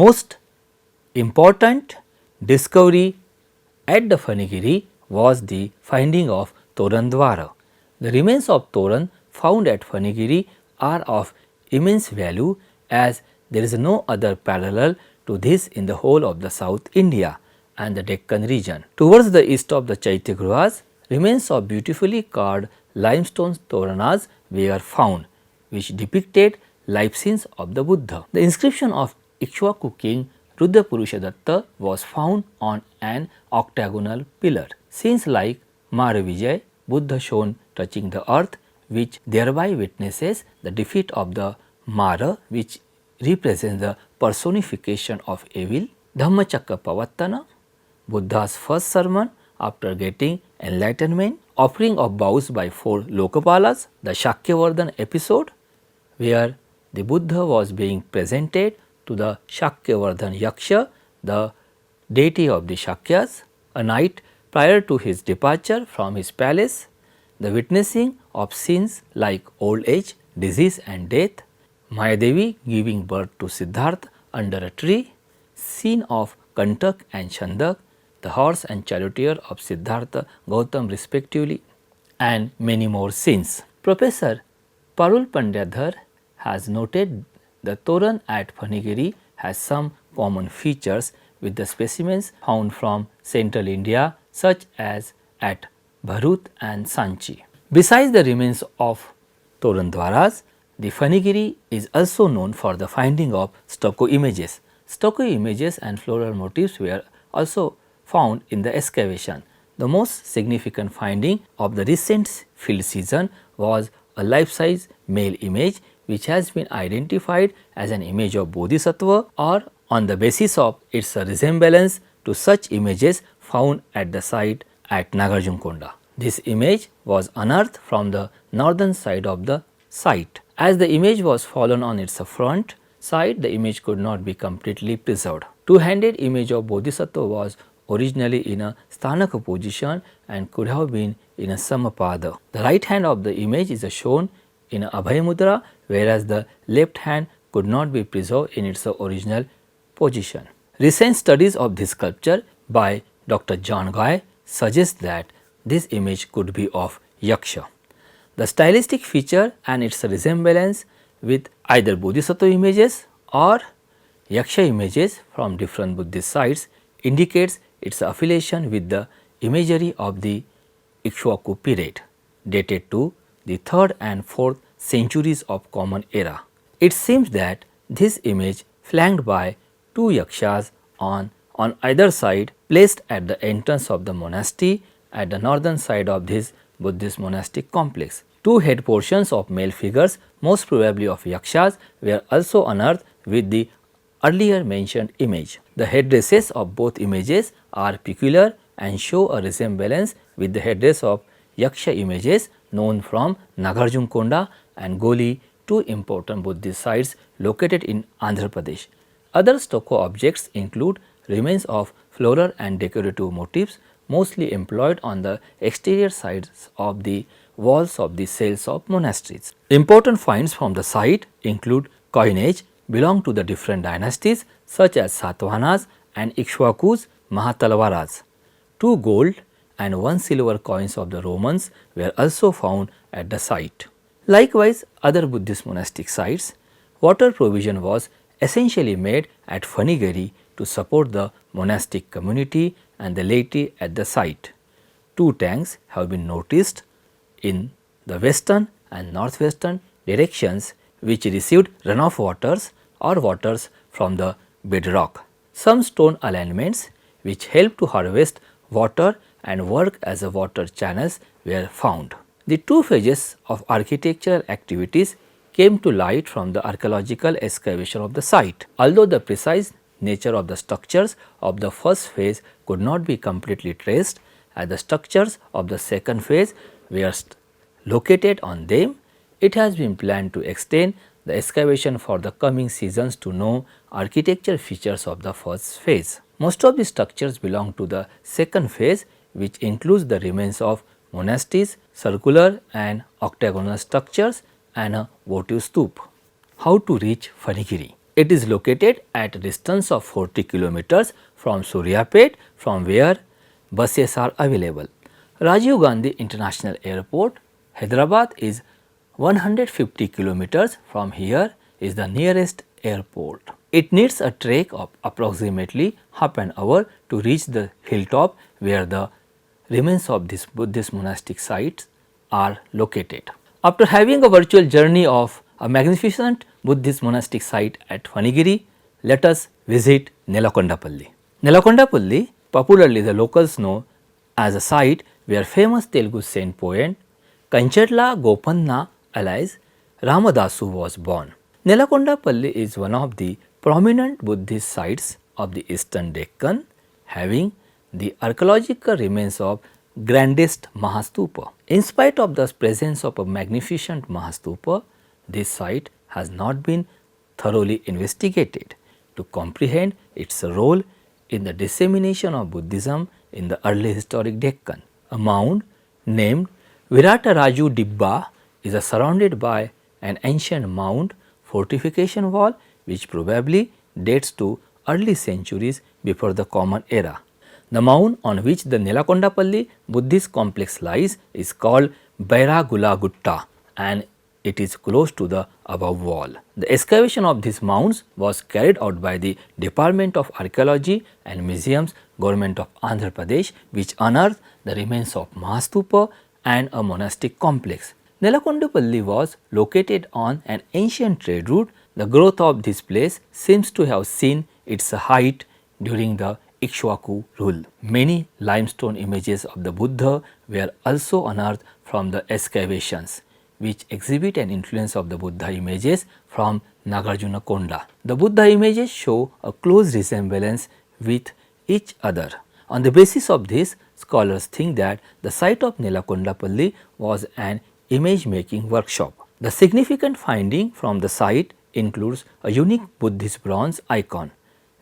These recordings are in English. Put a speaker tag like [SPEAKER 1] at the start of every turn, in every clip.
[SPEAKER 1] most important discovery at the Phanigiri was the finding of Toran Dwara. The remains of Toran found at Phanigiri are of immense value as there is no other parallel to this in the whole of the South India and the Deccan region. Towards the east of the Chaityagrahas, remains of beautifully carved limestone toranas were found, which depicted life scenes of the Buddha. The inscription of Ikshvaku king Rudrapurushadatta was found on an octagonal pillar. Scenes like Maravijay, Buddha shown touching the earth, which thereby witnesses the defeat of the Mara, which represents the personification of evil. Dhammachakra Pavattana, Buddha's first sermon after getting enlightenment. Offering of vows by 4 Lokapalas. The Shakyavardhan episode, where the Buddha was being presented to the Shakyavardhan Yaksha, the deity of the Shakyas, a night prior to his departure from his palace. The witnessing of scenes like old age, disease and death. Mayadevi giving birth to Siddhartha under a tree. Scene of Kantak and Chandak, the horse and charioteer of Siddhartha Gautam respectively, and many more scenes. Professor Parul Pandyadhar has noted the Toran at Phanigiri has some common features with the specimens found from central India such as at Bharut and Sanchi. Besides the remains of Toran Dwaras, the Phanigiri is also known for the finding of stucco images. Stucco images and floral motifs were also found in the excavation. The most significant finding of the recent field season was a life-size male image which has been identified as an image of Bodhisattva or on the basis of its resemblance to such images found at the site at Nagarjunkonda. This image was unearthed from the northern side of the site. As the image was fallen on its front side, the image could not be completely preserved. Two-handed image of Bodhisattva was originally in a Sthanaka position and could have been in a Samapada. The right hand of the image is shown in a Abhay Mudra, whereas the left hand could not be preserved in its original position. Recent studies of this sculpture by Dr. John Guy suggest that this image could be of Yaksha. The stylistic feature and its resemblance with either Bodhisattva images or Yaksha images from different Buddhist sites indicates its affiliation with the imagery of the Ikshvaku period, dated to the 3rd and 4th centuries of Common Era. It seems that this image, flanked by 2 Yakshas on either side, placed at the entrance of the monastery at the northern side of this Buddhist monastic complex. 2 head portions of male figures, most probably of Yakshas, were also unearthed with the earlier mentioned image. The headdresses of both images are peculiar and show a resemblance with the headdress of Yaksha images known from Nagarjunkonda and Goli, 2 important Buddhist sites located in Andhra Pradesh. Other stucco objects include remains of floral and decorative motifs mostly employed on the exterior sides of the walls of the cells of monasteries. Important finds from the site include coinage belong to the different dynasties such as Satavahanas and Ikshvakus Mahatalvaras. 2 gold and 1 silver coins of the Romans were also found at the site. Likewise, other Buddhist monastic sites, water provision was essentially made at Phanigiri to support the monastic community and the laity at the site. 2 tanks have been noticed in the western and northwestern directions which received runoff waters or waters from the bedrock. Some stone alignments which help to harvest water and work as a water channels were found. The 2 phases of architectural activities came to light from the archaeological excavation of the site. Although the precise nature of the structures of the first phase could not be completely traced, as the structures of the second phase were located on them, it has been planned to extend the excavation for the coming seasons to know architecture features of the first phase. Most of the structures belong to the second phase, which includes the remains of monasteries, circular and octagonal structures and a votive stupa. How to reach Phanigiri? It is located at a distance of 40 kilometers from Suryapet, from where buses are available. Rajiv Gandhi International Airport, Hyderabad is 150 kilometers from here is the nearest airport. It needs a trek of approximately half an hour to reach the hilltop where the remains of this Buddhist monastic sites are located. After having a virtual journey of a magnificent Buddhist monastic site at Phanigiri, let us visit Nelakondapalli. Nelakondapalli, popularly the locals know as a site where famous Telugu saint poet Kanchatla Gopanna alias Ramadasu was born. Nelakondapalli is one of the prominent Buddhist sites of the eastern Deccan, having the archaeological remains of grandest Mahastupa. In spite of the presence of a magnificent Mahastupa, this site has not been thoroughly investigated to comprehend its role in the dissemination of Buddhism in the early historic Deccan. A mound named Virataraju Dibba is surrounded by an ancient mound fortification wall which probably dates to early centuries before the Common Era. The mound on which the Nelakondapalli Buddhist complex lies is called Bairagula Gutta and it is close to the above wall. The excavation of these mounds was carried out by the Department of Archaeology and Museums, Government of Andhra Pradesh, which unearthed the remains of Mahastupa and a monastic complex. Nelakondapalli was located on an ancient trade route. The growth of this place seems to have seen its height during the Ikshwaku rule. Many limestone images of the Buddha were also unearthed from the excavations, which exhibit an influence of the Buddha images from Nagarjuna Konda. The Buddha images show a close resemblance with each other. On the basis of this, scholars think that the site of Nelakondapalli was an image making workshop. The significant finding from the site includes a unique Buddhist bronze icon,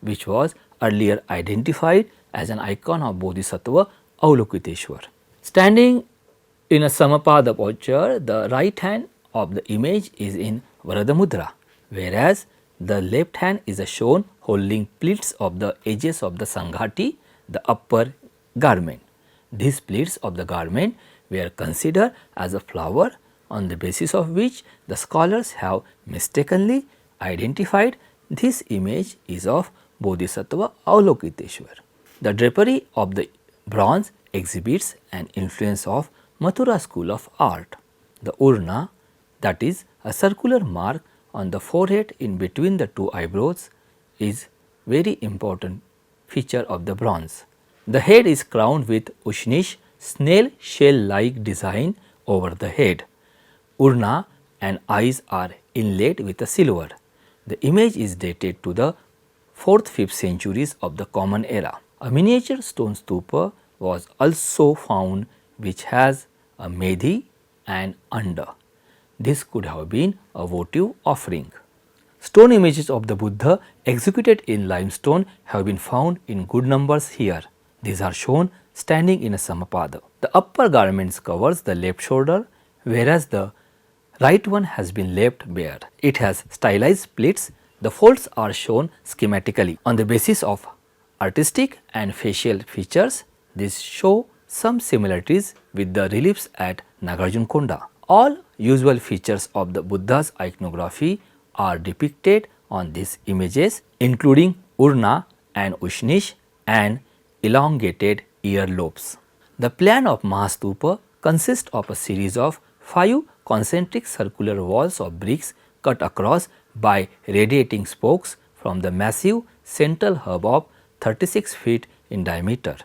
[SPEAKER 1] which was earlier identified as an icon of Bodhisattva Avalokiteshwar. Standing in a Samapada posture, the right hand of the image is in Varadamudra, whereas the left hand is shown holding pleats of the edges of the Sanghati, the upper garment. These pleats of the garment were considered as a flower, on the basis of which the scholars have mistakenly identified this image is of Bodhisattva Avalokiteshwar. The drapery of the bronze exhibits an influence of Mathura school of art. The urna, that is a circular mark on the forehead in between the two eyebrows, is very important feature of the bronze. The head is crowned with Ushnish snail shell like design over the head. Urna and eyes are inlaid with a silver. The image is dated to the 4th-5th centuries of the Common Era. A miniature stone stupa was also found which has a medhi and anda. This could have been a votive offering. Stone images of the Buddha executed in limestone have been found in good numbers here. These are shown standing in a samapada. The upper garments covers the left shoulder, whereas the right one has been left bare. It has stylized pleats. The folds are shown schematically. On the basis of artistic and facial features, these show some similarities with the reliefs at Nagarjuna Konda. All usual features of the Buddha's iconography are depicted on these images, including urna and ushnish and elongated earlobes. The plan of Mahastupa consists of a series of 5 concentric circular walls of bricks cut across by radiating spokes from the massive central hub of 36 feet in diameter.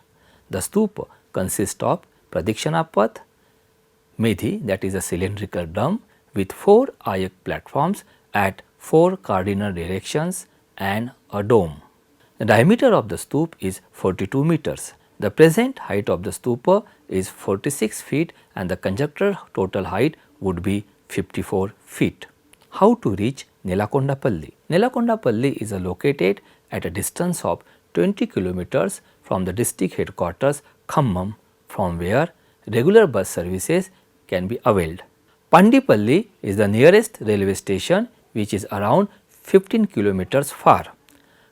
[SPEAKER 1] The stupa consists of Pradikshana Path, Medhi, that is a cylindrical dome with 4 ayak platforms at 4 cardinal directions and a dome. The diameter of the stupa is 42 meters. The present height of the stupa is 46 feet and the conjectured total height would be 54 feet. How to reach Nelakondapalli? Nelakondapalli is located at a distance of 20 kilometers from the district headquarters Khammam, from where regular bus services can be availed. Pandipalli is the nearest railway station, which is around 15 kilometers far.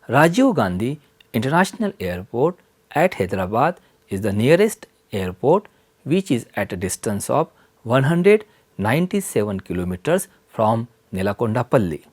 [SPEAKER 1] Rajiv Gandhi International Airport at Hyderabad is the nearest airport, which is at a distance of 197 kilometers from Nelakondapalli.